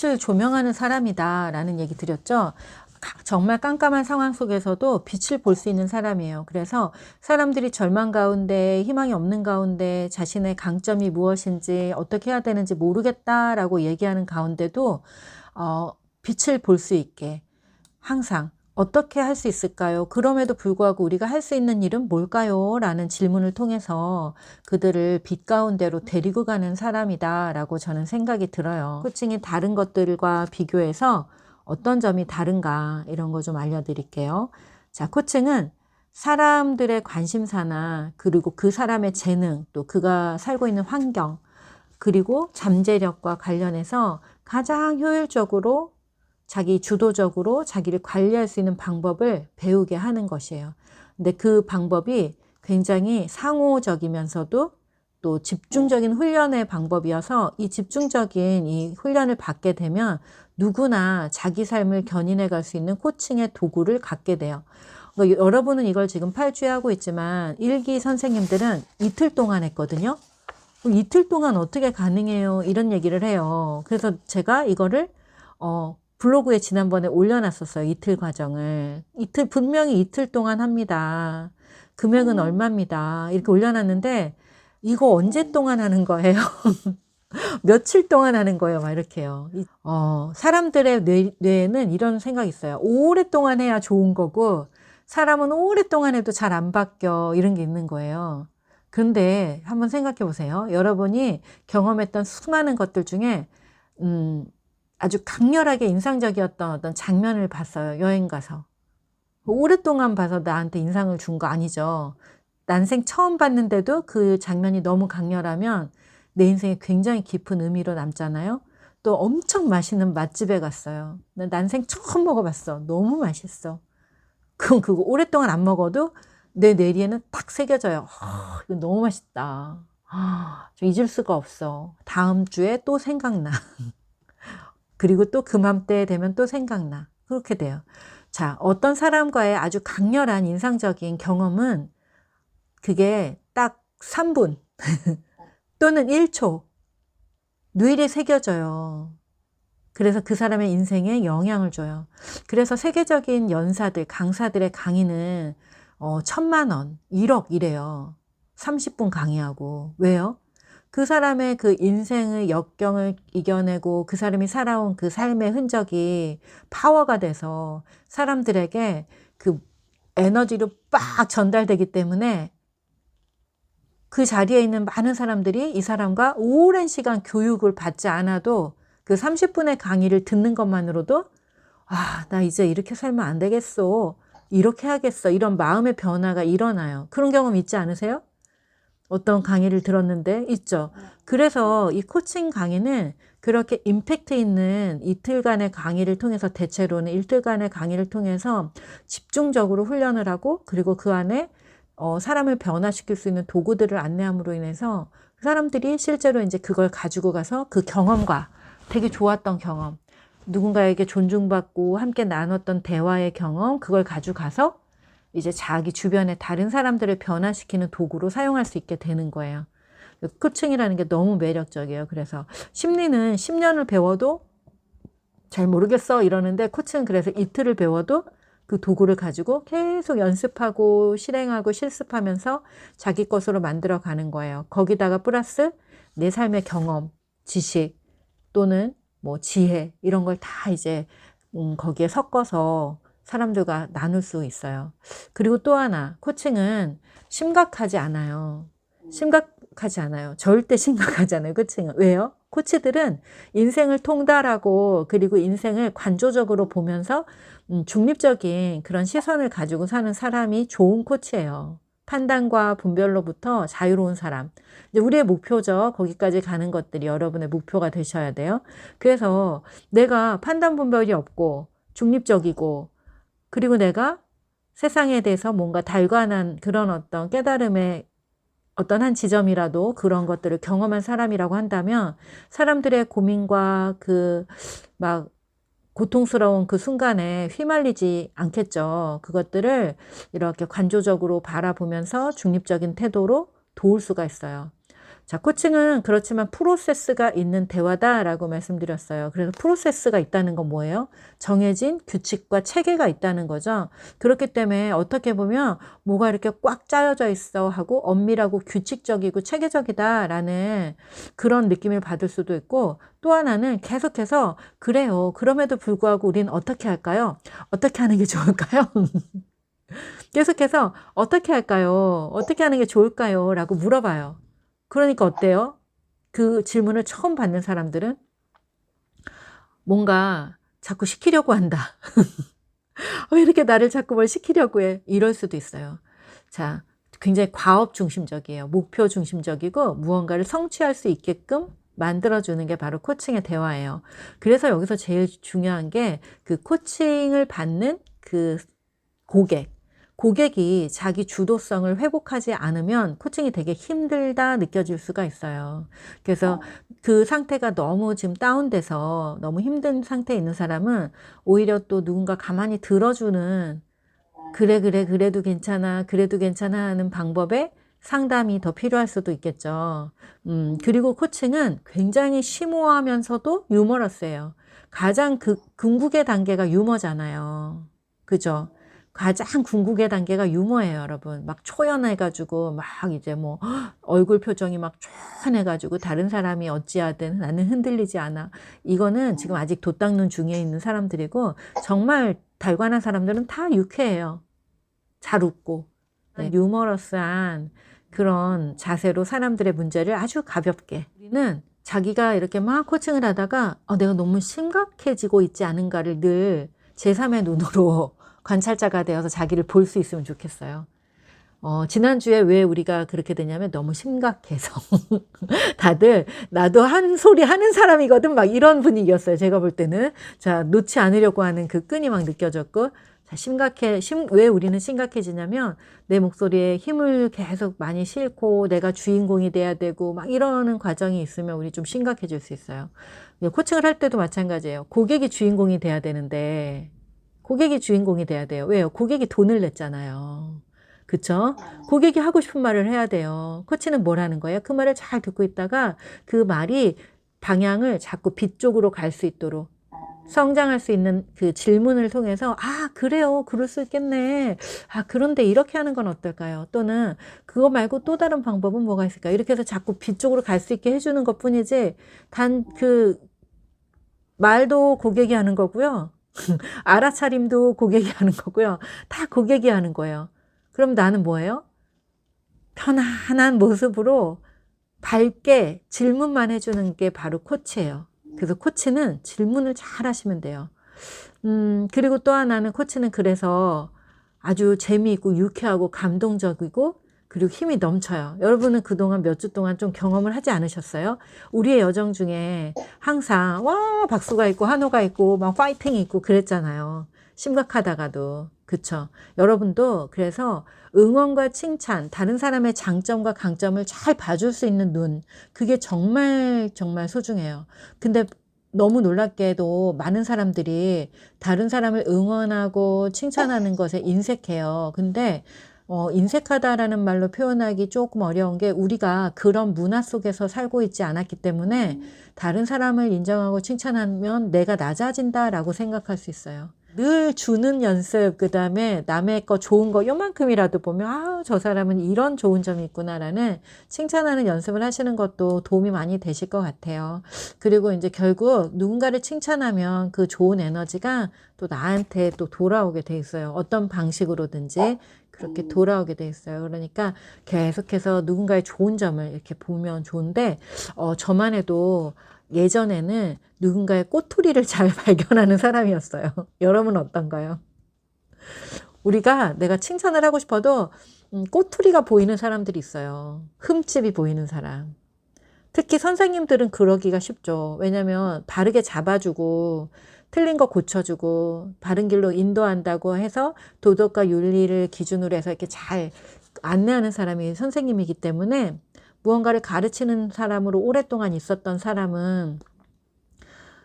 빛을 조명하는 사람이다 라는 얘기 드렸죠. 정말 깜깜한 상황 속에서도 빛을 볼 수 있는 사람이에요. 그래서 사람들이 절망 가운데, 희망이 없는 가운데 자신의 강점이 무엇인지 어떻게 해야 되는지 모르겠다라고 얘기하는 가운데도 빛을 볼 수 있게 항상 어떻게 할 수 있을까요? 그럼에도 불구하고 우리가 할 수 있는 일은 뭘까요? 라는 질문을 통해서 그들을 빛 가운데로 데리고 가는 사람이다 라고 저는 생각이 들어요. 코칭이 다른 것들과 비교해서 어떤 점이 다른가 이런 거 좀 알려드릴게요. 자, 코칭은 사람들의 관심사나 그리고 그 사람의 재능, 또 그가 살고 있는 환경, 그리고 잠재력과 관련해서 가장 효율적으로 자기 주도적으로 자기를 관리할 수 있는 방법을 배우게 하는 것이에요. 근데 그 방법이 굉장히 상호적이면서도 또 집중적인 훈련의 방법이어서 이 집중적인 이 훈련을 받게 되면 누구나 자기 삶을 견인해 갈 수 있는 코칭의 도구를 갖게 돼요. 그러니까 여러분은 이걸 지금 8주에 하고 있지만 일기 선생님들은 이틀 동안 했거든요. 이틀 동안 어떻게 가능해요? 이런 얘기를 해요. 그래서 제가 이거를 블로그에 지난번에 올려놨었어요. 이틀 과정을. 분명히 이틀 동안 합니다. 금액은 얼마입니다. 이렇게 올려놨는데 이거 언제 동안 하는 거예요? 며칠 동안 하는 거예요. 막 이렇게요. 사람들의 뇌에는 이런 생각이 있어요. 오랫동안 해야 좋은 거고 사람은 오랫동안 해도 잘 안 바뀌어. 이런 게 있는 거예요. 그런데 한번 생각해 보세요. 여러분이 경험했던 수많은 것들 중에 아주 강렬하게 인상적이었던 어떤 장면을 봤어요. 여행 가서. 오랫동안 봐서 나한테 인상을 준 거 아니죠. 난생 처음 봤는데도 그 장면이 너무 강렬하면 내 인생에 굉장히 깊은 의미로 남잖아요. 또 엄청 맛있는 맛집에 갔어요. 난생 처음 먹어봤어. 너무 맛있어. 그럼 그거 오랫동안 안 먹어도 내 뇌리에는 딱 새겨져요. 이거 너무 맛있다. 좀 잊을 수가 없어. 다음 주에 또 생각나. 그리고 또 그맘때 되면 또 생각나. 그렇게 돼요. 자, 어떤 사람과의 아주 강렬한 인상적인 경험은 그게 딱 3분 또는 1초 뇌리에 새겨져요. 그래서 그 사람의 인생에 영향을 줘요. 그래서 세계적인 연사들, 강사들의 강의는 1,000만 원, 1억 이래요. 30분 강의하고. 왜요? 그 사람의 그 인생의 역경을 이겨내고 그 사람이 살아온 그 삶의 흔적이 파워가 돼서 사람들에게 그 에너지로 빡 전달되기 때문에 그 자리에 있는 많은 사람들이 이 사람과 오랜 시간 교육을 받지 않아도 그 30분의 강의를 듣는 것만으로도 나 이제 이렇게 살면 안 되겠어. 이렇게 하겠어. 이런 마음의 변화가 일어나요. 그런 경험 있지 않으세요? 어떤 강의를 들었는데 있죠. 그래서 이 코칭 강의는 그렇게 임팩트 있는 이틀간의 강의를 통해서 대체로는 이틀간의 강의를 통해서 집중적으로 훈련을 하고 그리고 그 안에 사람을 변화시킬 수 있는 도구들을 안내함으로 인해서 사람들이 실제로 이제 그걸 가지고 가서 그 경험과 되게 좋았던 경험, 누군가에게 존중받고 함께 나눴던 대화의 경험, 그걸 가져가서 이제 자기 주변의 다른 사람들을 변화시키는 도구로 사용할 수 있게 되는 거예요. 코칭이라는 게 너무 매력적이에요. 그래서 심리는 10년을 배워도 잘 모르겠어 이러는데 코칭은 그래서 이틀을 배워도 그 도구를 가지고 계속 연습하고 실행하고 실습하면서 자기 것으로 만들어 가는 거예요. 거기다가 플러스 내 삶의 경험, 지식 또는 뭐 지혜 이런 걸 다 이제 거기에 섞어서 사람들과 나눌 수 있어요. 그리고 또 하나, 코칭은 심각하지 않아요. 심각하지 않아요. 절대 심각하지 않아요. 코칭은. 왜요? 코치들은 인생을 통달하고 그리고 인생을 관조적으로 보면서 중립적인 그런 시선을 가지고 사는 사람이 좋은 코치예요. 판단과 분별로부터 자유로운 사람. 이제 우리의 목표죠. 거기까지 가는 것들이 여러분의 목표가 되셔야 돼요. 그래서 내가 판단 분별이 없고 중립적이고 그리고 내가 세상에 대해서 뭔가 달관한 그런 어떤 깨달음의 어떤 한 지점이라도 그런 것들을 경험한 사람이라고 한다면 사람들의 고민과 그 막 고통스러운 그 순간에 휘말리지 않겠죠. 그것들을 이렇게 관조적으로 바라보면서 중립적인 태도로 도울 수가 있어요. 자, 코칭은 그렇지만 프로세스가 있는 대화다라고 말씀드렸어요. 그래서 프로세스가 있다는 건 뭐예요? 정해진 규칙과 체계가 있다는 거죠. 그렇기 때문에 어떻게 보면 뭐가 이렇게 꽉 짜여져 있어 하고 엄밀하고 규칙적이고 체계적이다라는 그런 느낌을 받을 수도 있고, 또 하나는 계속해서 그래요. 그럼에도 불구하고 우리는 어떻게 할까요? 어떻게 하는 게 좋을까요? 계속해서 어떻게 할까요? 어떻게 하는 게 좋을까요? 라고 물어봐요. 그러니까 어때요? 그 질문을 처음 받는 사람들은 뭔가 자꾸 시키려고 한다. 왜 이렇게 나를 자꾸 뭘 시키려고 해? 이럴 수도 있어요. 자, 굉장히 과업 중심적이에요. 목표 중심적이고 무언가를 성취할 수 있게끔 만들어주는 게 바로 코칭의 대화예요. 그래서 여기서 제일 중요한 게 그 코칭을 받는 그 고객이 자기 주도성을 회복하지 않으면 코칭이 되게 힘들다 느껴질 수가 있어요. 그래서 그 상태가 너무 지금 다운돼서 너무 힘든 상태에 있는 사람은 오히려 또 누군가 가만히 들어주는 그래도 괜찮아 하는 방법에 상담이 더 필요할 수도 있겠죠. 그리고 코칭은 굉장히 심오하면서도 유머러스해요. 가장 궁극의 단계가 유머잖아요. 그죠? 가장 궁극의 단계가 유머예요, 여러분. 막 초연해가지고, 막 이제 뭐, 얼굴 표정이 막 초연해가지고, 다른 사람이 어찌하든 나는 흔들리지 않아. 이거는 지금 아직 돛 닦는 중에 있는 사람들이고, 정말 달관한 사람들은 다 유쾌해요. 잘 웃고. 네, 유머러스한 그런 자세로 사람들의 문제를 아주 가볍게. 우리는 자기가 이렇게 막 코칭을 하다가, 내가 너무 심각해지고 있지 않은가를 늘 제3의 눈으로 관찰자가 되어서 자기를 볼 수 있으면 좋겠어요. 지난주에 왜 우리가 그렇게 되냐면 너무 심각해서. 다들 나도 한 소리 하는 사람이거든. 막 이런 분위기였어요. 제가 볼 때는. 자, 놓지 않으려고 하는 그 끈이 막 느껴졌고. 자, 왜 우리는 심각해지냐면 내 목소리에 힘을 계속 많이 싣고 내가 주인공이 돼야 되고 막 이러는 과정이 있으면 우리 좀 심각해질 수 있어요. 코칭을 할 때도 마찬가지예요. 고객이 주인공이 돼야 되는데 고객이 주인공이 돼야 돼요. 왜요? 고객이 돈을 냈잖아요. 그쵸? 고객이 하고 싶은 말을 해야 돼요. 코치는 뭘 하는 거예요? 그 말을 잘 듣고 있다가 그 말이 방향을 자꾸 빛 쪽으로 갈 수 있도록 성장할 수 있는 그 질문을 통해서 그래요. 그럴 수 있겠네. 그런데 이렇게 하는 건 어떨까요? 또는 그거 말고 또 다른 방법은 뭐가 있을까요? 이렇게 해서 자꾸 빛 쪽으로 갈 수 있게 해주는 것 뿐이지 단 그 말도 고객이 하는 거고요. 알아차림도 고객이 하는 거고요. 다 고객이 하는 거예요. 그럼 나는 뭐예요? 편안한 모습으로 밝게 질문만 해주는 게 바로 코치예요. 그래서 코치는 질문을 잘 하시면 돼요. 그리고 또 하나는 코치는 그래서 아주 재미있고 유쾌하고 감동적이고 그리고 힘이 넘쳐요. 여러분은 그동안 몇 주 동안 좀 경험을 하지 않으셨어요? 우리의 여정 중에 항상 와 박수가 있고 환호가 있고 막 파이팅이 있고 그랬잖아요. 심각하다가도. 그쵸? 여러분도 그래서 응원과 칭찬, 다른 사람의 장점과 강점을 잘 봐줄 수 있는 눈, 그게 정말 정말 소중해요. 근데 너무 놀랍게도 많은 사람들이 다른 사람을 응원하고 칭찬하는 것에 인색해요. 근데 인색하다라는 말로 표현하기 조금 어려운 게 우리가 그런 문화 속에서 살고 있지 않았기 때문에 다른 사람을 인정하고 칭찬하면 내가 낮아진다라고 생각할 수 있어요. 늘 주는 연습, 그 다음에 남의 거 좋은 거 요만큼이라도 보면 저 사람은 이런 좋은 점이 있구나라는 칭찬하는 연습을 하시는 것도 도움이 많이 되실 것 같아요. 그리고 이제 결국 누군가를 칭찬하면 그 좋은 에너지가 또 나한테 또 돌아오게 돼 있어요. 어떤 방식으로든지 그렇게 돌아오게 돼 있어요. 그러니까 계속해서 누군가의 좋은 점을 이렇게 보면 좋은데 저만 해도 예전에는 누군가의 꼬투리를 잘 발견하는 사람이었어요. 여러분 어떤가요? 내가 칭찬을 하고 싶어도 꼬투리가 보이는 사람들이 있어요. 흠집이 보이는 사람. 특히 선생님들은 그러기가 쉽죠. 왜냐하면 바르게 잡아주고 틀린 거 고쳐주고 바른 길로 인도한다고 해서 도덕과 윤리를 기준으로 해서 이렇게 잘 안내하는 사람이 선생님이기 때문에 무언가를 가르치는 사람으로 오랫동안 있었던 사람은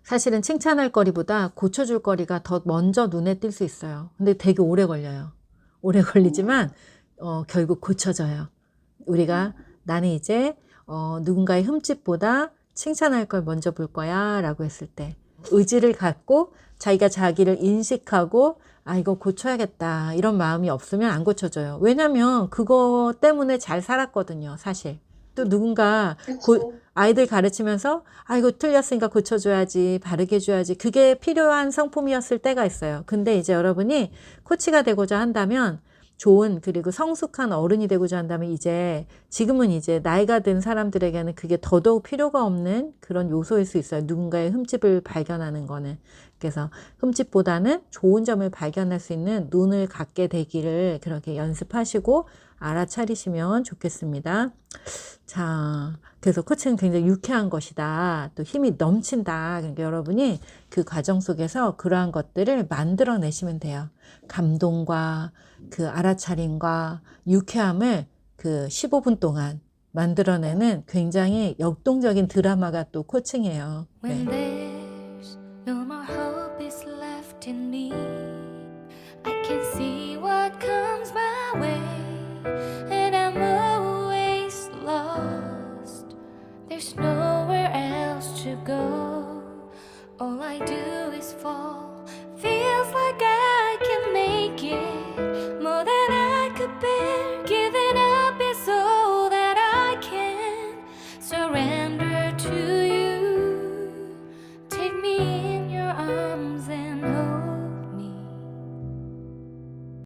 사실은 칭찬할 거리보다 고쳐줄 거리가 더 먼저 눈에 띌 수 있어요. 근데 되게 오래 걸려요. 오래 걸리지만 결국 고쳐져요. 나는 이제 누군가의 흠집보다 칭찬할 걸 먼저 볼 거야 라고 했을 때 의지를 갖고 자기가 자기를 인식하고 이거 고쳐야겠다 이런 마음이 없으면 안 고쳐져요. 왜냐면 그거 때문에 잘 살았거든요, 사실. 또 누군가 그쵸. 아이들 가르치면서 이거 틀렸으니까 고쳐줘야지, 바르게 해줘야지, 그게 필요한 성품이었을 때가 있어요. 근데 이제 여러분이 코치가 되고자 한다면, 좋은 그리고 성숙한 어른이 되고자 한다면 지금은 이제 나이가 든 사람들에게는 그게 더더욱 필요가 없는 그런 요소일 수 있어요. 누군가의 흠집을 발견하는 거는. 그래서 흠집보다는 좋은 점을 발견할 수 있는 눈을 갖게 되기를 그렇게 연습하시고 알아차리시면 좋겠습니다. 자, 그래서 코칭은 굉장히 유쾌한 것이다. 또 힘이 넘친다. 그러니까 여러분이 그 과정 속에서 그러한 것들을 만들어내시면 돼요. 감동과 그 알아차림과 유쾌함을 그 15분 동안 만들어내는 굉장히 역동적인 드라마가 또 코칭이에요. When 네. there's no more hope is left in me, I can see what comes my way, and I'm always lost. There's nowhere else to go. All I do is fall. Feels like I can make it more than I could bear. Giving up is all that I can. Surrender.